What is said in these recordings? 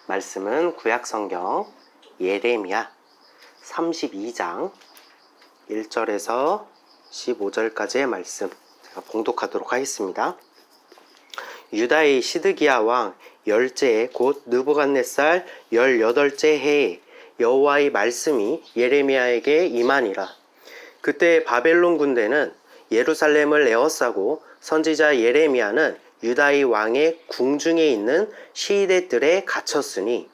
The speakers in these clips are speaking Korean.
말씀은 구약성경 예레미야 32장 1절에서 15절까지의 말씀 제가 봉독하도록 하겠습니다. 유다의 시드기야 왕 열째 곧 느부갓네살 18째 해에 여호와의 말씀이 예레미야에게 임하니라. 그때 바벨론 군대는 예루살렘을 에워싸고 선지자 예레미야는 유다의 왕의 궁중에 있는 시위대들에 갇혔으니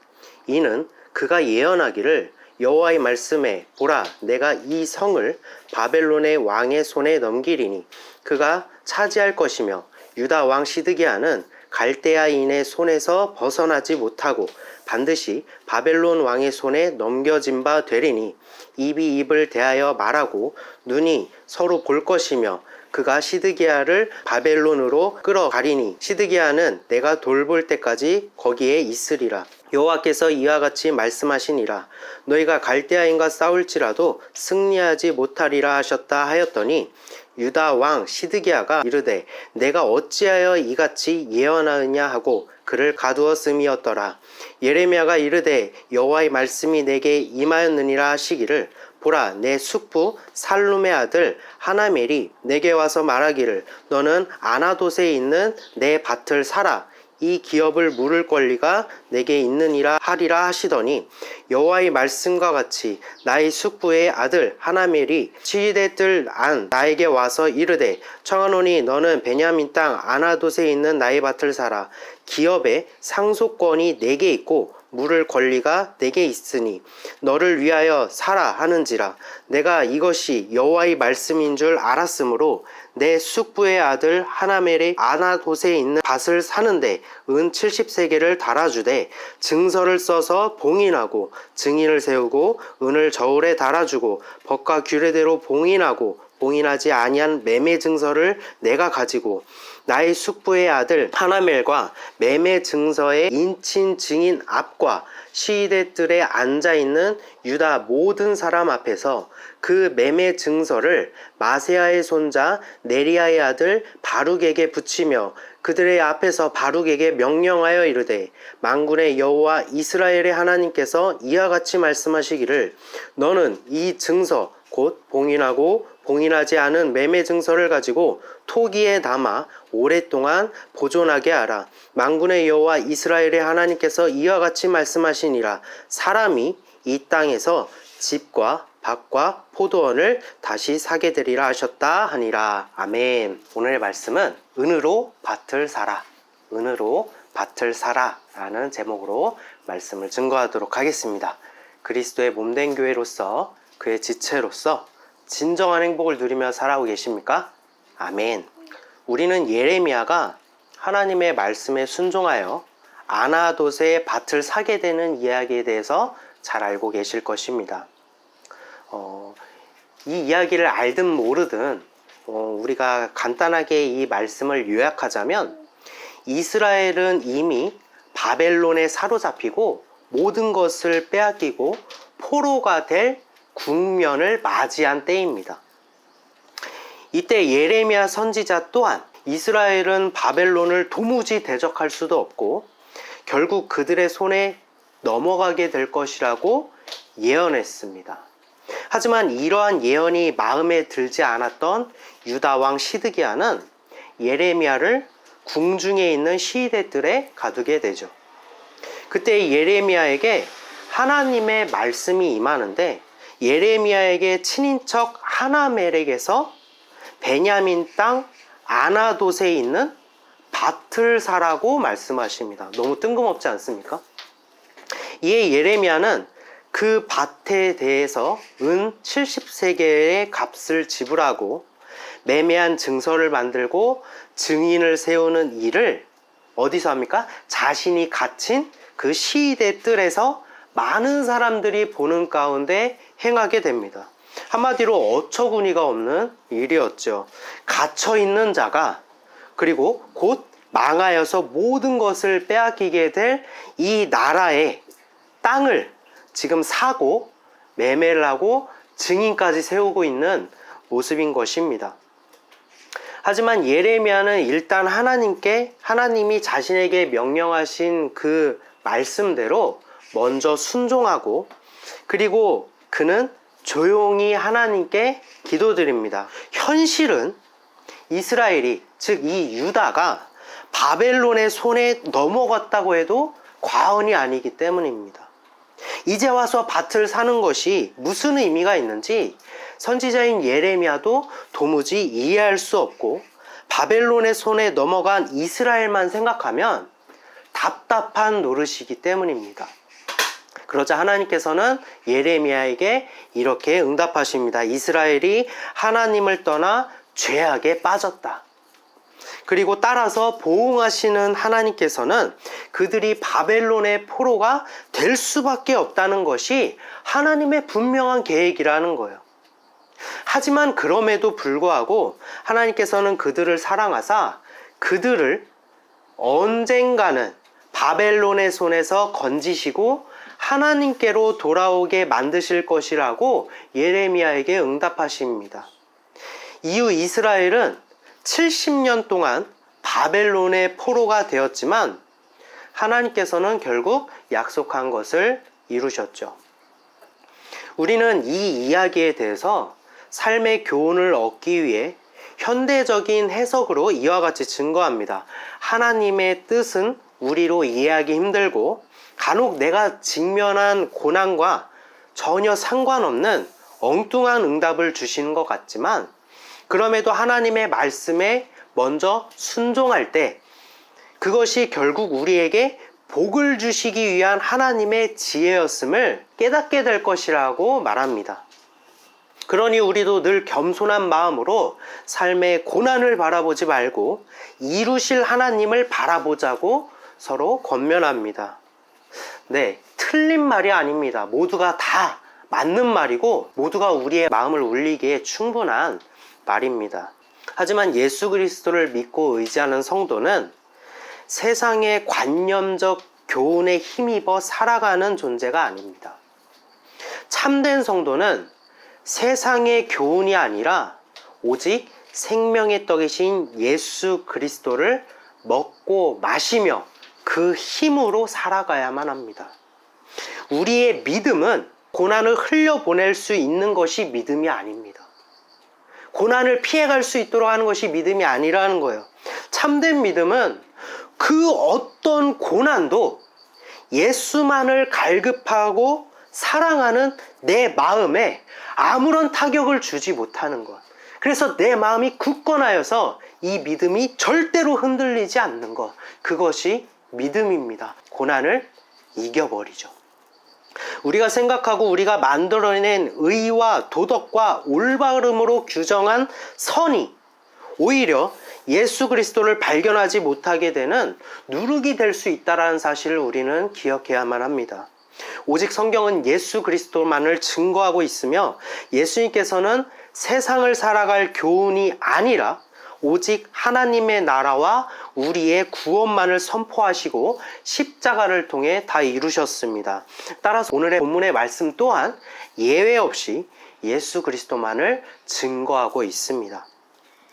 이는 그가 예언하기를 여호와의 말씀에 보라 내가 이 성을 바벨론의 왕의 손에 넘기리니 그가 차지할 것이며 유다 왕 시드기야는 갈대아인의 손에서 벗어나지 못하고 반드시 바벨론 왕의 손에 넘겨진 바 되리니 입이 입을 대하여 말하고 눈이 서로 볼 것이며 그가 시드기야를 바벨론으로 끌어가리니 시드기야는 내가 돌볼 때까지 거기에 있으리라. 여호와께서 이와 같이 말씀하시니라. 너희가 갈대아인과 싸울지라도 승리하지 못하리라 하셨다 하였더니 유다 왕 시드기야가 이르되 내가 어찌하여 이같이 예언하느냐 하고 그를 가두었음이었더라. 예레미야가 이르되 여호와의 말씀이 내게 임하였느니라 하시기를 보라 내 숙부 살룸의 아들 하나멜이 내게 와서 말하기를 너는 아나돗에 있는 내 밭을 사라 이 기업을 물을 권리가 내게 있느니라 하리라 하시더니 여호와의 말씀과 같이 나의 숙부의 아들 하나멜이 시위대들 안 나에게 와서 이르되 청하노니 너는 베냐민 땅 아나돗에 있는 나의 밭을 사라 기업의 상속권이 내게 있고 물을 권리가 내게 있으니 너를 위하여 사라 하는지라. 내가 이것이 여호와의 말씀인 줄 알았으므로 내 숙부의 아들 하나멜의 아나돗에 있는 밭을 사는데 은 70세겔을 달아주되 증서를 써서 봉인하고 증인을 세우고 은을 저울에 달아주고 법과 규례대로 봉인하고 봉인하지 아니한 매매 증서를 내가 가지고 나의 숙부의 아들 하나멜과 매매 증서의 인친 증인 앞과 시위대들에 앉아있는 유다 모든 사람 앞에서 그 매매 증서를 마세야의 손자 네리야의 아들 바룩에게 붙이며 그들의 앞에서 바룩에게 명령하여 이르되 만군의 여호와 이스라엘의 하나님께서 이와 같이 말씀하시기를 너는 이 증서 곧 봉인하고 봉인하지 않은 매매 증서를 가지고 토기에 담아 오랫동안 보존하게 하라. 만군의 여호와 이스라엘의 하나님께서 이와 같이 말씀하시니라. 사람이 이 땅에서 집과 밭과 포도원을 다시 사게 되리라 하셨다 하니라. 아멘. 오늘의 말씀은 은으로 밭을 사라. 은으로 밭을 사라 라는 제목으로 말씀을 증거하도록 하겠습니다. 그리스도의 몸된 교회로서 그의 지체로서 진정한 행복을 누리며 살아오고 계십니까? 아멘. 우리는 예레미야가 하나님의 말씀에 순종하여 아나돗의 밭을 사게 되는 이야기에 대해서 잘 알고 계실 것입니다. 이 이야기를 알든 모르든 우리가 간단하게 이 말씀을 요약하자면 이스라엘은 이미 바벨론에 사로잡히고 모든 것을 빼앗기고 포로가 될 국면을 맞이한 때입니다. 이때 예레미야 선지자 또한 이스라엘은 바벨론을 도무지 대적할 수도 없고 결국 그들의 손에 넘어가게 될 것이라고 예언했습니다. 하지만 이러한 예언이 마음에 들지 않았던 유다 왕 시드기야는 예레미야를 궁중에 있는 시위대들에 가두게 되죠. 그때 예레미야에게 하나님의 말씀이 임하는데 예레미야에게 친인척 하나멜에게서 베냐민 땅 아나돗에 있는 밭을 사라고 말씀하십니다. 너무 뜬금없지 않습니까? 이에 예레미야는 그 밭에 대해서 은 70세겔의 값을 지불하고 매매한 증서를 만들고 증인을 세우는 일을 어디서 합니까? 자신이 갇힌 그 시위대 뜰에서 많은 사람들이 보는 가운데 행하게 됩니다. 한마디로 어처구니가 없는 일이었죠. 갇혀있는 자가 그리고 곧 망하여서 모든 것을 빼앗기게 될 이 나라의 땅을 지금 사고 매매를 하고 증인까지 세우고 있는 모습인 것입니다. 하지만 예레미야는 일단 하나님이 자신에게 명령하신 그 말씀대로 먼저 순종하고, 그리고 그는 조용히 하나님께 기도드립니다. 현실은 이스라엘이, 즉 이 유다가 바벨론의 손에 넘어갔다고 해도 과언이 아니기 때문입니다. 이제 와서 밭을 사는 것이 무슨 의미가 있는지 선지자인 예레미야도 도무지 이해할 수 없고, 바벨론의 손에 넘어간 이스라엘만 생각하면 답답한 노릇이기 때문입니다. 그러자 하나님께서는 예레미야에게 이렇게 응답하십니다. 이스라엘이 하나님을 떠나 죄악에 빠졌다. 그리고 따라서 보응하시는 하나님께서는 그들이 바벨론의 포로가 될 수밖에 없다는 것이 하나님의 분명한 계획이라는 거예요. 하지만 그럼에도 불구하고 하나님께서는 그들을 사랑하사 그들을 언젠가는 바벨론의 손에서 건지시고 하나님께로 돌아오게 만드실 것이라고 예레미야에게 응답하십니다. 이후 이스라엘은 70년 동안 바벨론의 포로가 되었지만 하나님께서는 결국 약속한 것을 이루셨죠. 우리는 이 이야기에 대해서 삶의 교훈을 얻기 위해 현대적인 해석으로 이와 같이 증거합니다. 하나님의 뜻은 우리로 이해하기 힘들고 간혹 내가 직면한 고난과 전혀 상관없는 엉뚱한 응답을 주시는 것 같지만, 그럼에도 하나님의 말씀에 먼저 순종할 때 그것이 결국 우리에게 복을 주시기 위한 하나님의 지혜였음을 깨닫게 될 것이라고 말합니다. 그러니 우리도 늘 겸손한 마음으로 삶의 고난을 바라보지 말고 이루실 하나님을 바라보자고 서로 권면합니다. 네, 틀린 말이 아닙니다. 모두가 다 맞는 말이고 모두가 우리의 마음을 울리기에 충분한 말입니다. 하지만 예수 그리스도를 믿고 의지하는 성도는 세상의 관념적 교훈에 힘입어 살아가는 존재가 아닙니다. 참된 성도는 세상의 교훈이 아니라 오직 생명의 떡이신 예수 그리스도를 먹고 마시며 그 힘으로 살아가야만 합니다. 우리의 믿음은 고난을 흘려보낼 수 있는 것이 믿음이 아닙니다. 고난을 피해갈 수 있도록 하는 것이 믿음이 아니라는 거예요. 참된 믿음은 그 어떤 고난도 예수만을 갈급하고 사랑하는 내 마음에 아무런 타격을 주지 못하는 것. 그래서 내 마음이 굳건하여서 이 믿음이 절대로 흔들리지 않는 것. 그것이 믿음입니다. 고난을 이겨버리죠. 우리가 생각하고 우리가 만들어낸 의와 도덕과 올바름으로 규정한 선이 오히려 예수 그리스도를 발견하지 못하게 되는 누룩이 될 수 있다는 사실을 우리는 기억해야만 합니다. 오직 성경은 예수 그리스도만을 증거하고 있으며 예수님께서는 세상을 살아갈 교훈이 아니라 오직 하나님의 나라와 우리의 구원만을 선포하시고 십자가를 통해 다 이루셨습니다. 따라서 오늘의 본문의 말씀 또한 예외 없이 예수 그리스도만을 증거하고 있습니다.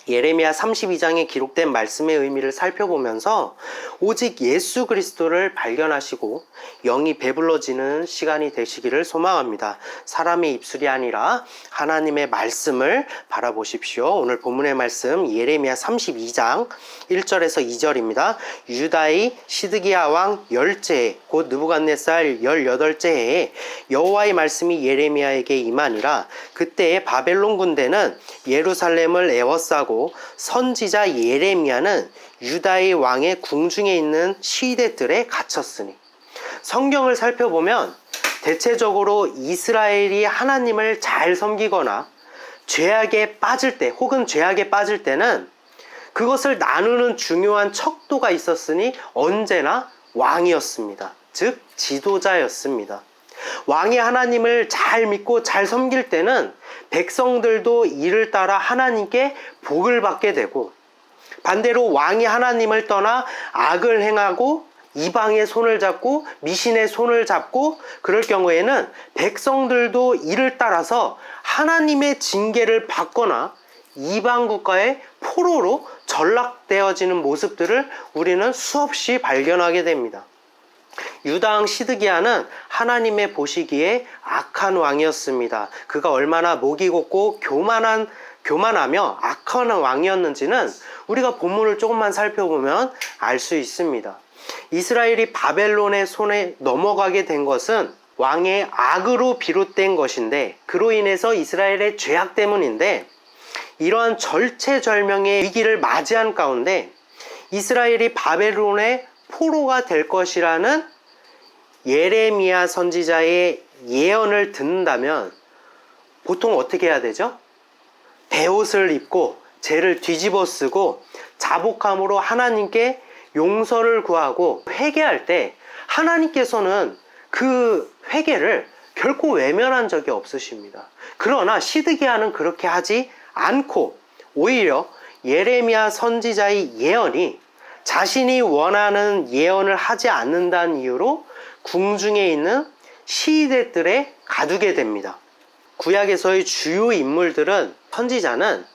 예레미야 32장에 기록된 말씀의 의미를 살펴보면서 오직 예수 그리스도를 발견하시고 영이 배불러지는 시간이 되시기를 소망합니다. 사람의 입술이 아니라 하나님의 말씀을 바라보십시오. 오늘 본문의 말씀 예레미야 32장 1절에서 2절입니다. 유다의 시드기야 왕 10째 곧 느부갓네살 18째 해에 여호와의 말씀이 예레미야에게 임하니라. 그때에 바벨론 군대는 예루살렘을 에워싸고 선지자 예레미야는 유다의 왕의 궁중에 있는 시대들에 갇혔으니. 성경을 살펴보면 대체적으로 이스라엘이 하나님을 잘 섬기거나 죄악에 빠질 때 혹은 죄악에 빠질 때는 그것을 나누는 중요한 척도가 있었으니 언제나 왕이었습니다. 즉 지도자였습니다. 왕이 하나님을 잘 믿고 잘 섬길 때는 백성들도 이를 따라 하나님께 복을 받게 되고, 반대로 왕이 하나님을 떠나 악을 행하고 이방의 손을 잡고 미신의 손을 잡고 그럴 경우에는 백성들도 이를 따라서 하나님의 징계를 받거나 이방 국가의 포로로 전락되어지는 모습들을 우리는 수없이 발견하게 됩니다. 유다 왕 시드기야는 하나님의 보시기에 악한 왕이었습니다. 그가 얼마나 목이 곱고 교만하며 악한 왕이었는지는 우리가 본문을 조금만 살펴보면 알 수 있습니다. 이스라엘이 바벨론의 손에 넘어가게 된 것은 왕의 악으로 비롯된 것인데, 그로 인해서 이스라엘의 죄악 때문인데, 이러한 절체절명의 위기를 맞이한 가운데 이스라엘이 바벨론의 포로가 될 것이라는 예레미야 선지자의 예언을 듣는다면 보통 어떻게 해야 되죠? 베옷을 입고 죄를 뒤집어 쓰고 자복함으로 하나님께 용서를 구하고 회개할 때 하나님께서는 그 회개를 결코 외면한 적이 없으십니다. 그러나 시드기야는 그렇게 하지 않고 오히려 예레미야 선지자의 예언이 자신이 원하는 예언을 하지 않는다는 이유로 궁중에 있는 시대들에 가두게 됩니다. 구약에서의 주요 인물들은, 선지자는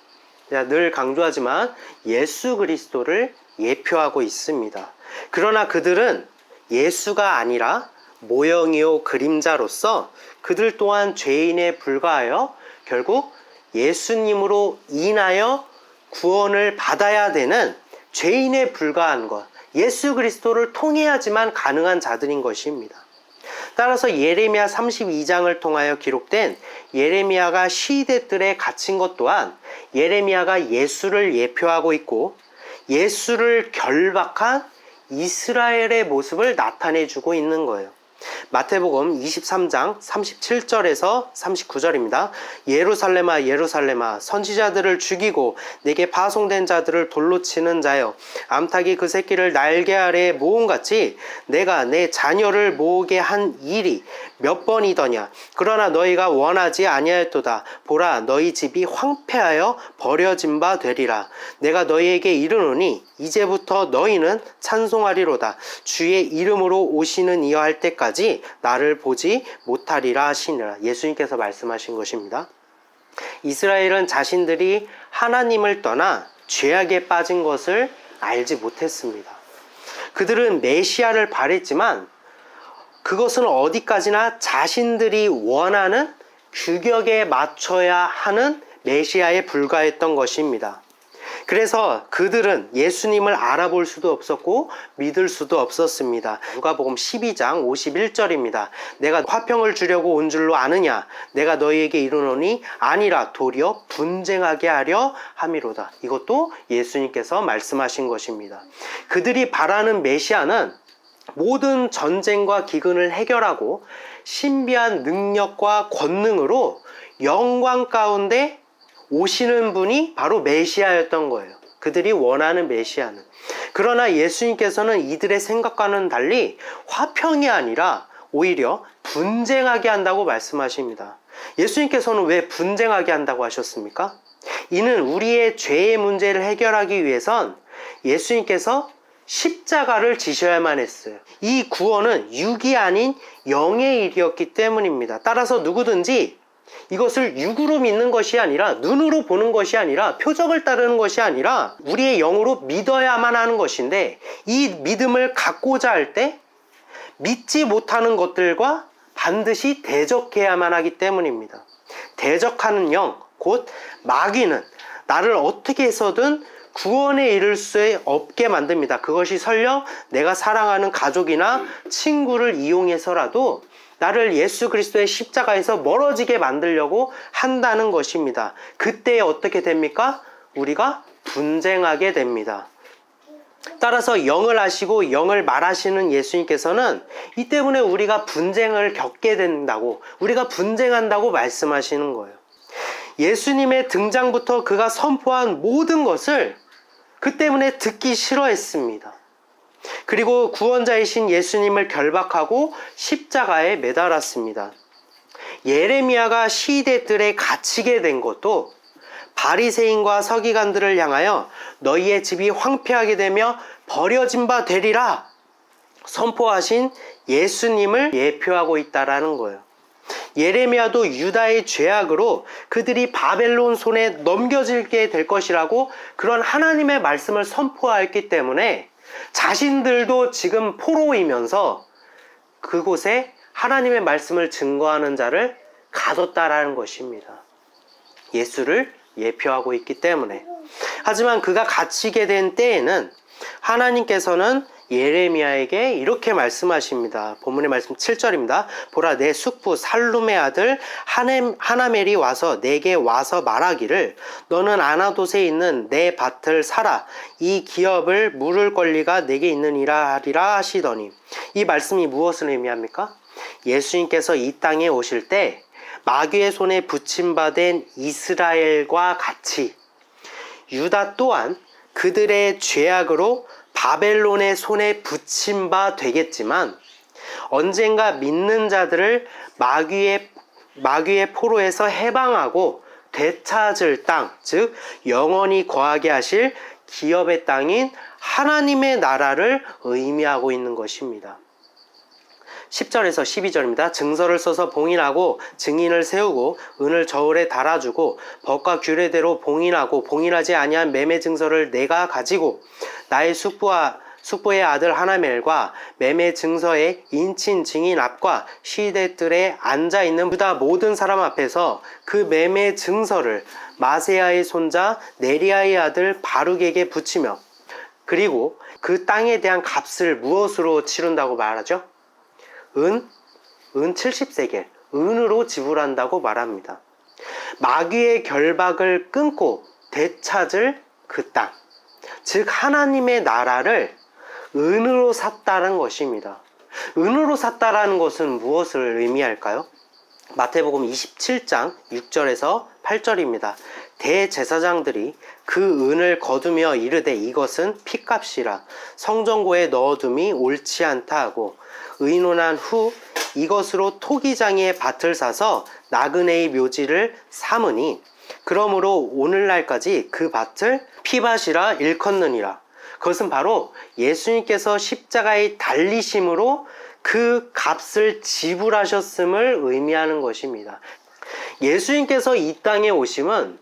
늘 강조하지만 예수 그리스도를 예표하고 있습니다. 그러나 그들은 예수가 아니라 모형이요 그림자로서 그들 또한 죄인에 불과하여 결국 예수님으로 인하여 구원을 받아야 되는 죄인에 불과한 것, 예수 그리스도를 통해야지만 가능한 자들인 것입니다. 따라서 예레미야 32장을 통하여 기록된 예레미야가 시대들에 갇힌 것 또한 예레미야가 예수를 예표하고 있고 예수를 결박한 이스라엘의 모습을 나타내주고 있는 거예요. 마태복음 23장 37절에서 39절입니다. 예루살렘아 예루살렘아 선지자들을 죽이고 내게 파송된 자들을 돌로 치는 자여, 암탉이 그 새끼를 날개 아래에 모음같이 내가 내 자녀를 모으게 한 일이 몇 번이더냐. 그러나 너희가 원하지 아니하였도다. 보라, 너희 집이 황폐하여 버려진 바 되리라. 내가 너희에게 이르노니 이제부터 너희는 찬송하리로다. 주의 이름으로 오시는 이여 할 때까지 나를 보지 못하리라 하시니라. 예수님께서 말씀하신 것입니다. 이스라엘은 자신들이 하나님을 떠나 죄악에 빠진 것을 알지 못했습니다. 그들은 메시아를 바랬지만 그것은 어디까지나 자신들이 원하는 규격에 맞춰야 하는 메시아에 불과했던 것입니다. 그래서 그들은 예수님을 알아볼 수도 없었고 믿을 수도 없었습니다. 누가복음 12장 51절입니다. 내가 화평을 주려고 온 줄로 아느냐? 내가 너희에게 이르노니 아니라 도리어 분쟁하게 하려 함이로다. 이것도 예수님께서 말씀하신 것입니다. 그들이 바라는 메시아는 모든 전쟁과 기근을 해결하고 신비한 능력과 권능으로 영광 가운데 오시는 분이 바로 메시아였던 거예요. 그들이 원하는 메시아는. 그러나 예수님께서는 이들의 생각과는 달리 화평이 아니라 오히려 분쟁하게 한다고 말씀하십니다. 예수님께서는 왜 분쟁하게 한다고 하셨습니까? 이는 우리의 죄의 문제를 해결하기 위해선 예수님께서 십자가를 지셔야만 했어요. 이 구원은 육이 아닌 영의 일이었기 때문입니다. 따라서 누구든지 이것을 육으로 믿는 것이 아니라, 눈으로 보는 것이 아니라, 표적을 따르는 것이 아니라 우리의 영으로 믿어야만 하는 것인데, 이 믿음을 갖고자 할 때 믿지 못하는 것들과 반드시 대적해야만 하기 때문입니다. 대적하는 영, 곧 마귀는 나를 어떻게 해서든 구원에 이를 수 없게 만듭니다. 그것이 설령 내가 사랑하는 가족이나 친구를 이용해서라도 나를 예수 그리스도의 십자가에서 멀어지게 만들려고 한다는 것입니다. 그때 어떻게 됩니까? 우리가 분쟁하게 됩니다. 따라서 영을 아시고 영을 말하시는 예수님께서는 이 때문에 우리가 분쟁을 겪게 된다고, 우리가 분쟁한다고 말씀하시는 거예요. 예수님의 등장부터 그가 선포한 모든 것을 그 때문에 듣기 싫어했습니다. 그리고 구원자이신 예수님을 결박하고 십자가에 매달았습니다. 예레미야가 시대들에 갇히게 된 것도 바리새인과 서기관들을 향하여 너희의 집이 황폐하게 되며 버려진 바 되리라 선포하신 예수님을 예표하고 있다라는 거예요. 예레미야도 유다의 죄악으로 그들이 바벨론 손에 넘겨지게 될 것이라고 그런 하나님의 말씀을 선포하였기 때문에 자신들도 지금 포로이면서 그곳에 하나님의 말씀을 증거하는 자를 가뒀다라는 것입니다. 예수를 예표하고 있기 때문에. 하지만 그가 갇히게 된 때에는 하나님께서는 예레미야에게 이렇게 말씀하십니다. 본문의 말씀 7절입니다. 보라, 내 숙부 살룸의 아들 하나멜이 와서 내게 와서 말하기를 너는 아나돗에 있는 내 밭을 사라. 이 기업을 물을 권리가 내게 있느니라 하리라 하시더니, 이 말씀이 무엇을 의미합니까? 예수님께서 이 땅에 오실 때 마귀의 손에 붙임받은 이스라엘과 같이 유다 또한 그들의 죄악으로 바벨론의 손에 붙임 바 되겠지만, 언젠가 믿는 자들을 마귀의 포로에서 해방하고 되찾을 땅, 즉 영원히 거하게 하실 기업의 땅인 하나님의 나라를 의미하고 있는 것입니다. 10절에서 12절입니다. 증서를 써서 봉인하고 증인을 세우고 은을 저울에 달아주고 법과 규례대로 봉인하고 봉인하지 아니한 매매 증서를 내가 가지고 나의 숙부의 아들 하나멜과 매매 증서의 인친 증인 앞과 시대들에 앉아있는 유다 모든 사람 앞에서 그 매매 증서를 마세야의 손자 네리야의 아들 바룩에게 붙이며, 그리고 그 땅에 대한 값을 무엇으로 치른다고 말하죠? 은 70세겔, 은으로 지불한다고 말합니다. 마귀의 결박을 끊고 되찾을 그 땅, 즉 하나님의 나라를 은으로 샀다는 것입니다. 은으로 샀다라는 것은 무엇을 의미할까요? 마태복음 27장 6절에서 8절입니다. 대제사장들이 그 은을 거두며 이르되 이것은 피값이라 성전고에 넣어둠이 옳지 않다 하고, 의논한 후 이것으로 토기장의 밭을 사서 나그네의 묘지를 삼으니 그러므로 오늘날까지 그 밭을 피밭이라 일컫느니라. 그것은 바로 예수님께서 십자가에 달리심으로 그 값을 지불하셨음을 의미하는 것입니다. 예수님께서 이 땅에 오심은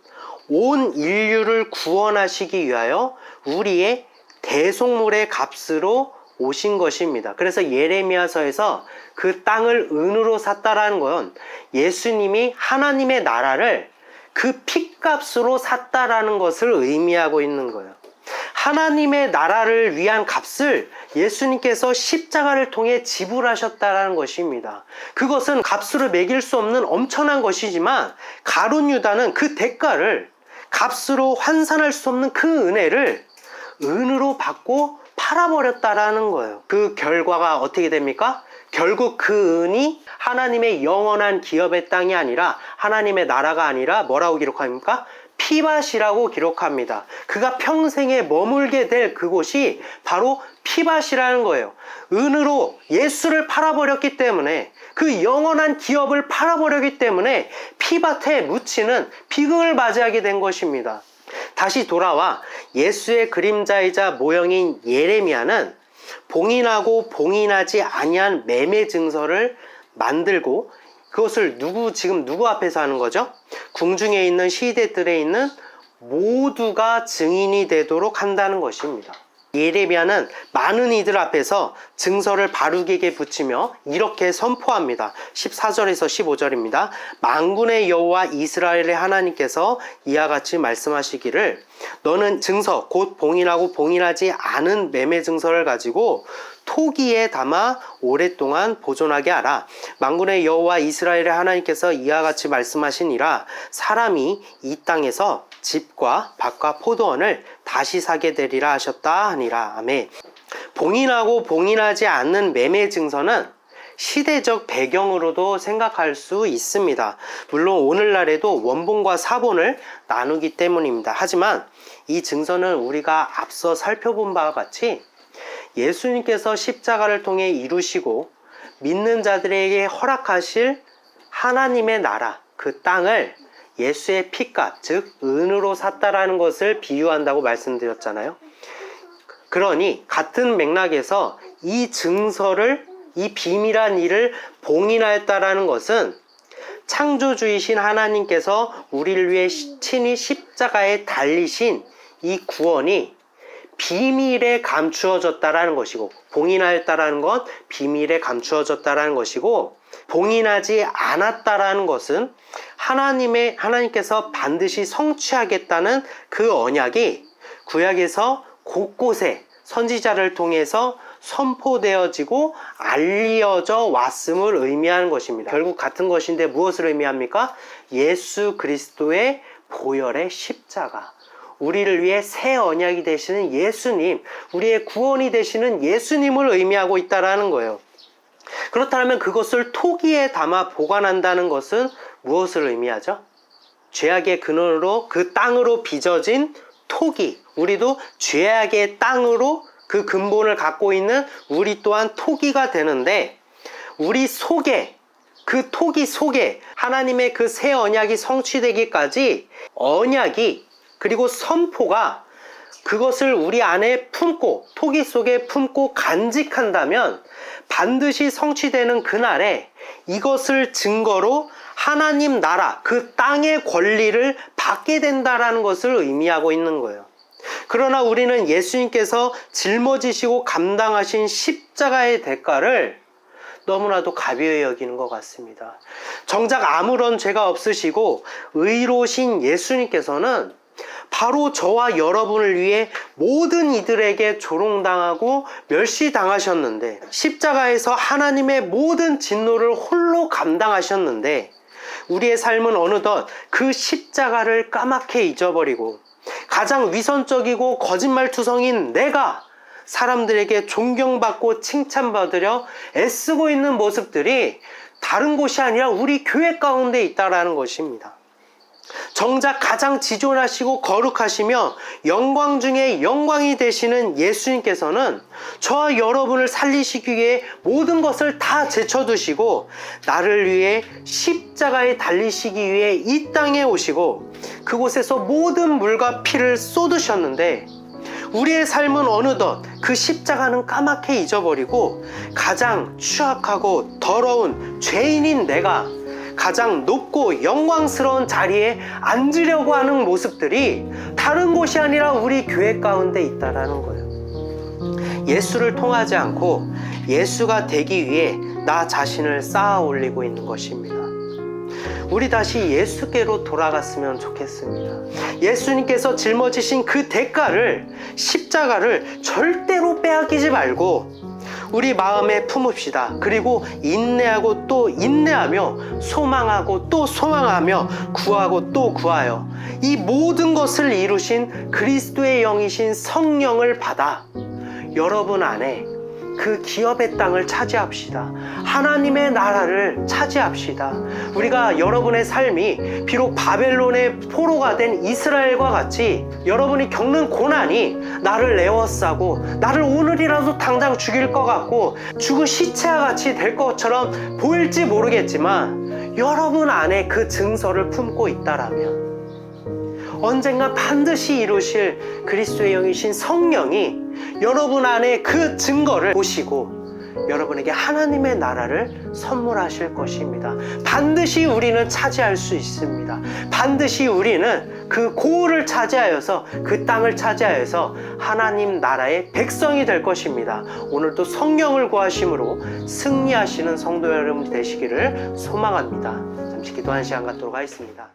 온 인류를 구원하시기 위하여 우리의 대속물의 값으로 오신 것입니다. 그래서 예레미야서에서 그 땅을 은으로 샀다라는 건 예수님이 하나님의 나라를 그 핏값으로 샀다라는 것을 의미하고 있는 거예요. 하나님의 나라를 위한 값을 예수님께서 십자가를 통해 지불하셨다라는 것입니다. 그것은 값으로 매길 수 없는 엄청난 것이지만 가룟 유다는 그 대가를 값으로 환산할 수 없는 그 은혜를 은으로 받고 팔아버렸다라는 거예요. 그 결과가 어떻게 됩니까? 결국 그 은이 하나님의 영원한 기업의 땅이 아니라 하나님의 나라가 아니라 뭐라고 기록합니까? 피밭이라고 기록합니다. 그가 평생에 머물게 될 그곳이 바로 피밭이라는 거예요. 은으로 예수를 팔아버렸기 때문에, 그 영원한 기업을 팔아버렸기 때문에 피밭에 묻히는 비극을 맞이하게 된 것입니다. 다시 돌아와 예수의 그림자이자 모형인 예레미야는 봉인하고 봉인하지 아니한 매매 증서를 만들고, 그것을 지금 누구 앞에서 하는 거죠? 궁중에 있는 시대들에 있는 모두가 증인이 되도록 한다는 것입니다. 예레미야는 많은 이들 앞에서 증서를 바룩에게 붙이며 이렇게 선포합니다. 14절에서 15절입니다. 만군의 여호와 이스라엘의 하나님께서 이와 같이 말씀하시기를 너는 증서 곧 봉인하고 봉인하지 않은 매매 증서를 가지고 토기에 담아 오랫동안 보존하게 하라. 만군의 여호와 이스라엘의 하나님께서 이와 같이 말씀하시니라. 사람이 이 땅에서 집과 밭과 포도원을 다시 사게 되리라 하셨다 하니라. 아멘. 봉인하고 봉인하지 않는 매매 증서는 시대적 배경으로도 생각할 수 있습니다. 물론 오늘날에도 원본과 사본을 나누기 때문입니다. 하지만 이 증서는 우리가 앞서 살펴본 바와 같이 예수님께서 십자가를 통해 이루시고 믿는 자들에게 허락하실 하나님의 나라, 그 땅을 예수의 피값, 즉 은으로 샀다라는 것을 비유한다고 말씀드렸잖아요. 그러니 같은 맥락에서 이 증서를, 이 비밀한 일을 봉인하였다라는 것은 창조주이신 하나님께서 우리를 위해 친히 십자가에 달리신 이 구원이 비밀에 감추어졌다라는 것이고, 봉인하였다라는 건 비밀에 감추어졌다라는 것이고, 봉인하지 않았다라는 것은 하나님께서 반드시 성취하겠다는 그 언약이 구약에서 곳곳에 선지자를 통해서 선포되어지고 알려져 왔음을 의미하는 것입니다. 결국 같은 것인데 무엇을 의미합니까? 예수 그리스도의 보혈의 십자가, 우리를 위해 새 언약이 되시는 예수님, 우리의 구원이 되시는 예수님을 의미하고 있다는 거예요. 그렇다면 그것을 토기에 담아 보관한다는 것은 무엇을 의미하죠? 죄악의 근원으로 그 땅으로 빚어진 토기, 우리도 죄악의 땅으로 그 근본을 갖고 있는 우리 또한 토기가 되는데, 우리 속에, 그 토기 속에 하나님의 그 새 언약이 성취되기까지 언약이, 그리고 선포가 그것을 우리 안에 품고, 토기 속에 품고 간직한다면 반드시 성취되는 그날에 이것을 증거로 하나님 나라, 그 땅의 권리를 받게 된다라는 것을 의미하고 있는 거예요. 그러나 우리는 예수님께서 짊어지시고 감당하신 십자가의 대가를 너무나도 가벼이 여기는 것 같습니다. 정작 아무런 죄가 없으시고 의로우신 예수님께서는 바로 저와 여러분을 위해 모든 이들에게 조롱당하고 멸시당하셨는데, 십자가에서 하나님의 모든 진노를 홀로 감당하셨는데, 우리의 삶은 어느덧 그 십자가를 까맣게 잊어버리고 가장 위선적이고 거짓말투성인 내가 사람들에게 존경받고 칭찬받으려 애쓰고 있는 모습들이 다른 곳이 아니라 우리 교회 가운데 있다라는 것입니다. 정작 가장 지존하시고 거룩하시며 영광 중에 영광이 되시는 예수님께서는 저와 여러분을 살리시기 위해 모든 것을 다 제쳐두시고 나를 위해 십자가에 달리시기 위해 이 땅에 오시고 그곳에서 모든 물과 피를 쏟으셨는데, 우리의 삶은 어느덧 그 십자가는 까맣게 잊어버리고 가장 추악하고 더러운 죄인인 내가 가장 높고 영광스러운 자리에 앉으려고 하는 모습들이 다른 곳이 아니라 우리 교회 가운데 있다라는 거예요. 예수를 통하지 않고 예수가 되기 위해 나 자신을 쌓아 올리고 있는 것입니다. 우리 다시 예수께로 돌아갔으면 좋겠습니다. 예수님께서 짊어지신 그 대가를, 십자가를 절대로 빼앗기지 말고 우리 마음에 품읍시다. 그리고 인내하고 또 인내하며, 소망하고 또 소망하며, 구하고 또 구하여 이 모든 것을 이루신 그리스도의 영이신 성령을 받아 여러분 안에 그 기업의 땅을 차지합시다. 하나님의 나라를 차지합시다. 우리가 여러분의 삶이 비록 바벨론의 포로가 된 이스라엘과 같이 여러분이 겪는 고난이 나를 에워싸고 나를 오늘이라도 당장 죽일 것 같고 죽은 시체와 같이 될 것처럼 보일지 모르겠지만, 여러분 안에 그 증서를 품고 있다라면 언젠가 반드시 이루실 그리스도의 영이신 성령이 여러분 안에 그 증거를 보시고 여러분에게 하나님의 나라를 선물하실 것입니다. 반드시 우리는 차지할 수 있습니다. 반드시 우리는 그 고을을 차지하여서, 그 땅을 차지하여서 하나님 나라의 백성이 될 것입니다. 오늘도 성령을 구하심으로 승리하시는 성도 여러분 되시기를 소망합니다. 잠시 기도하는 시간 갖도록 하겠습니다.